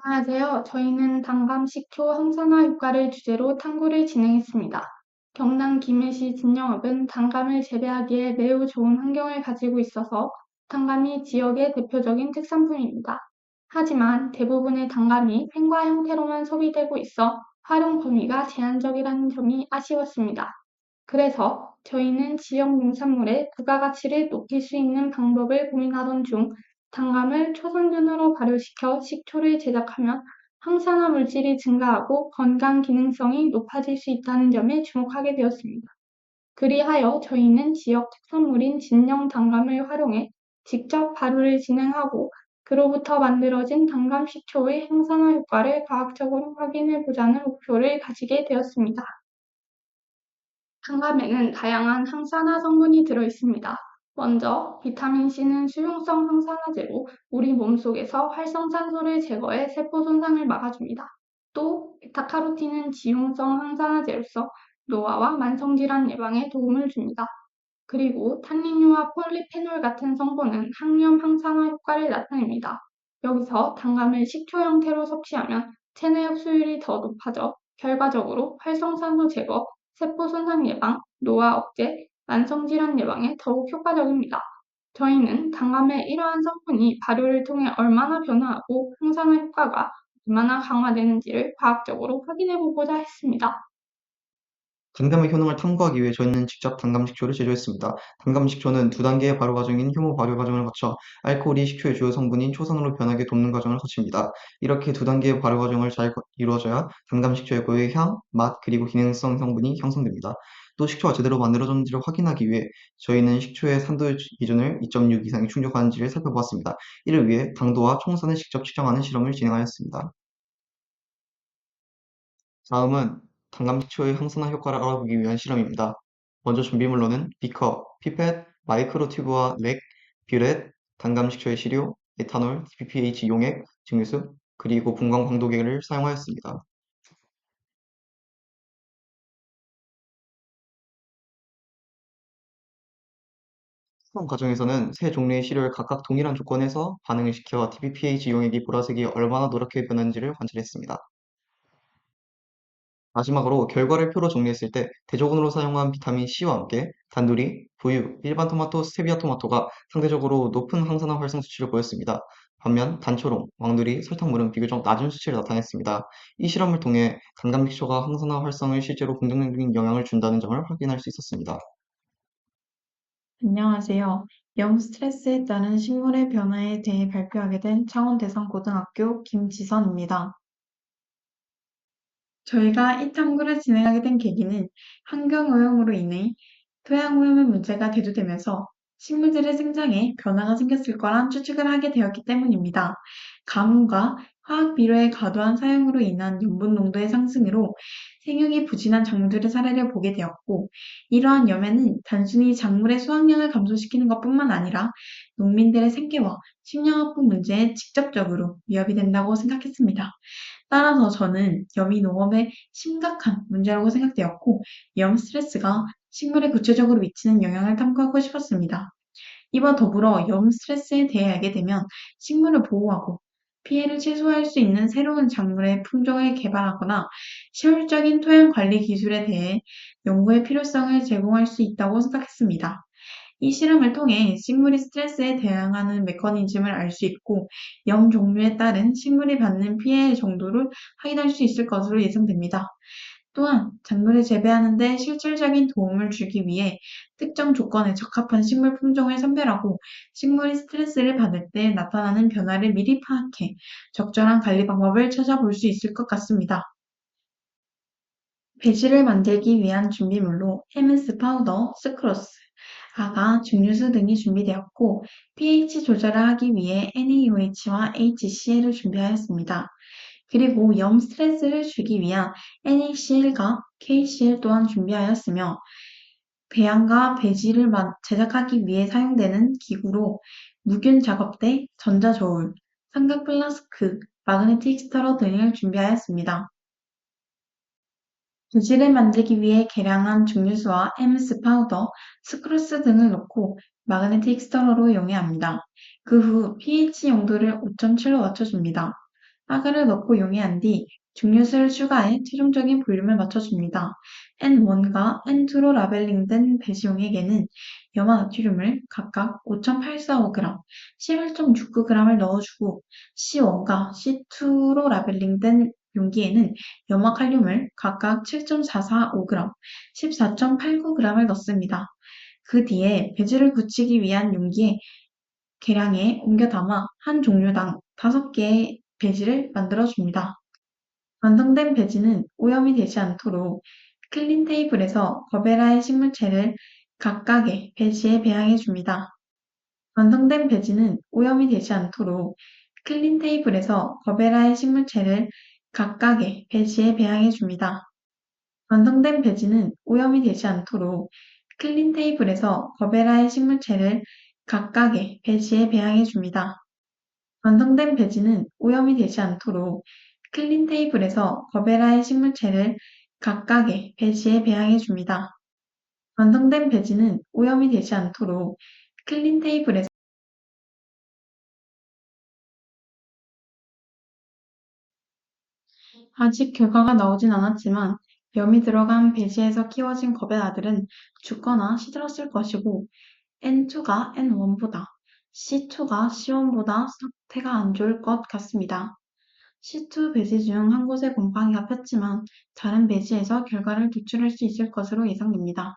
안녕하세요. 저희는 단감 식초 항산화 효과를 주제로 탐구를 진행했습니다. 경남 김해시 진영읍은 단감을 재배하기에 매우 좋은 환경을 가지고 있어서 단감이 지역의 대표적인 특산품입니다. 하지만 대부분의 단감이 횡과 형태로만 소비되고 있어 활용 범위가 제한적이라는 점이 아쉬웠습니다. 그래서 저희는 지역 농산물의 부가가치를 높일 수 있는 방법을 고민하던 중 단감을 초성균으로 발효시켜 식초를 제작하면 항산화 물질이 증가하고 건강 기능성이 높아질 수 있다는 점에 주목하게 되었습니다. 그리하여 저희는 지역 특산물인 진녕 단감을 활용해 직접 발효를 진행하고 그로부터 만들어진 단감 식초의 항산화 효과를 과학적으로 확인해 보자는 목표를 가지게 되었습니다. 단감에는 다양한 항산화 성분이 들어있습니다. 먼저 비타민C는 수용성 항산화제로 우리 몸속에서 활성산소를 제거해 세포 손상을 막아줍니다. 또 베타카로틴은 지용성 항산화제로서 노화와 만성질환 예방에 도움을 줍니다. 그리고 탄닌유와 폴리페놀 같은 성분은 항염 항산화 효과를 나타냅니다. 여기서 단감을 식초 형태로 섭취하면 체내 흡수율이 더 높아져 결과적으로 활성산소 제거, 세포 손상 예방, 노화 억제, 만성질환 예방에 더욱 효과적입니다. 저희는 단감의 이러한 성분이 발효를 통해 얼마나 변화하고 항산화 효과가 얼마나 강화되는지를 과학적으로 확인해 보고자 했습니다. 단감의 효능을 탐구하기 위해 저희는 직접 단감 식초를 제조했습니다. 단감 식초는 두 단계의 발효 과정인 효모 발효 과정을 거쳐 알코올이 식초의 주요 성분인 초산으로 변하게 돕는 과정을 거칩니다. 이렇게 두 단계의 발효 과정을 잘 이루어져야 단감 식초의 고유의 향, 맛, 그리고 기능성 성분이 형성됩니다. 또 식초가 제대로 만들어졌는지를 확인하기 위해 저희는 식초의 산도 기준을 2.6 이상이 충족하는지를 살펴보았습니다. 이를 위해 당도와 총선을 직접 측정하는 실험을 진행하였습니다. 다음은 단감식초의 항산화 효과를 알아보기 위한 실험입니다. 먼저 준비물로는 비커, 피펫, 마이크로튜브와 렉, 뷰렛, 단감식초의 시료, 에탄올, DPPH 용액, 증류수, 그리고 분광 광도계를 사용하였습니다. 실험 과정에서는 세 종류의 시료를 각각 동일한 조건에서 반응을 시켜 DPPH 용액이 보라색이 얼마나 노랗게 변하는지를 관찰했습니다. 마지막으로 결과를 표로 정리했을 때 대조군으로 사용한 비타민 C와 함께 단두리, 부유, 일반 토마토, 스테비아 토마토가 상대적으로 높은 항산화 활성 수치를 보였습니다. 반면 단초롱, 왕두리, 설탕물은 비교적 낮은 수치를 나타냈습니다. 이 실험을 통해 단감식초가 항산화 활성을 실제로 긍정적인 영향을 준다는 점을 확인할 수 있었습니다. 안녕하세요. 영 스트레스에 따른 식물의 변화에 대해 발표하게 된 창원대성고등학교 김지선입니다. 저희가 이 탐구를 진행하게 된 계기는 환경오염으로 인해 토양오염의 문제가 대두되면서 식물들의 생장에 변화가 생겼을 거란 추측을 하게 되었기 때문입니다. 가뭄과 화학 비료의 과도한 사용으로 인한 염분 농도의 상승으로 생육이 부진한 작물들의 사례를 보게 되었고, 이러한 염해는 단순히 작물의 수확량을 감소시키는 것뿐만 아니라 농민들의 생계와 식량안보 문제에 직접적으로 위협이 된다고 생각했습니다. 따라서 저는 염이 농업의 심각한 문제라고 생각되었고, 염 스트레스가 식물에 구체적으로 미치는 영향을 탐구하고 싶었습니다. 이와 더불어 염 스트레스에 대해 알게 되면 식물을 보호하고 피해를 최소화할 수 있는 새로운 작물의 품종을 개발하거나 시효율적인 토양 관리 기술에 대해 연구의 필요성을 제공할 수 있다고 생각했습니다. 이 실험을 통해 식물이 스트레스에 대응하는 메커니즘을 알 수 있고, 염 종류에 따른 식물이 받는 피해의 정도를 확인할 수 있을 것으로 예상됩니다. 또한 작물을 재배하는 데 실질적인 도움을 주기 위해 특정 조건에 적합한 식물 품종을 선별하고 식물이 스트레스를 받을 때 나타나는 변화를 미리 파악해 적절한 관리 방법을 찾아볼 수 있을 것 같습니다. 배지를 만들기 위한 준비물로 헤멘스 파우더, 스크로스, 아가, 증류수 등이 준비되었고, pH 조절을 하기 위해 NaOH와 HCl을 준비하였습니다. 그리고 염 스트레스를 주기 위한 NaCl과 KCl 또한 준비하였으며, 배양과 배지를 제작하기 위해 사용되는 기구로 무균 작업대, 전자저울, 삼각 플라스크, 마그네틱 스터러 등을 준비하였습니다. 배지를 만들기 위해 계량한 증류수와 헤메스 파우더, 스크루스 등을 넣고 마그네틱 스터러로 용해합니다. 그 후 pH 용도를 5.7로 맞춰줍니다. 아가를 넣고 용해한 뒤 증류수를 추가해 최종적인 볼륨을 맞춰줍니다. N1과 N2로 라벨링된 배지용액에는 염화 나트륨을 각각 5.845g, 11.69g을 넣어주고 C1과 C2로 라벨링된 용기에는 염화 칼륨을 각각 7.445g, 14.89g을 넣습니다. 그 뒤에 배지를 굳히기 위한 용기에 계량에 옮겨 담아 한 종류당 5개의 배지를 만들어줍니다. 완성된 배지는 오염이 되지 않도록 클린 테이블에서 거베라의 식물체를 각각의 배지에 배양해줍니다. 완성된 배지는 오염이 되지 않도록 클린 테이블에서 거베라의 식물체를 각각의 배지에 배양해줍니다. 완성된 배지는 오염이 되지 않도록 클린 테이블에서 거베라의 식물체를 각각의 배지에 배양해줍니다. 완성된 배지는 오염이 되지 않도록 클린 테이블에서 거베라의 식물체를 각각의 배지에 배양해줍니다. 완성된 배지는 오염이 되지 않도록 클린 테이블에서 아직 결과가 나오진 않았지만 염이 들어간 배지에서 키워진 거베라들은 죽거나 시들었을 것이고 N2가 N1보다, C2가 C1보다 상태가 안 좋을 것 같습니다. C2 배지 중 한 곳에 곰팡이가 폈지만 다른 배지에서 결과를 도출할 수 있을 것으로 예상됩니다.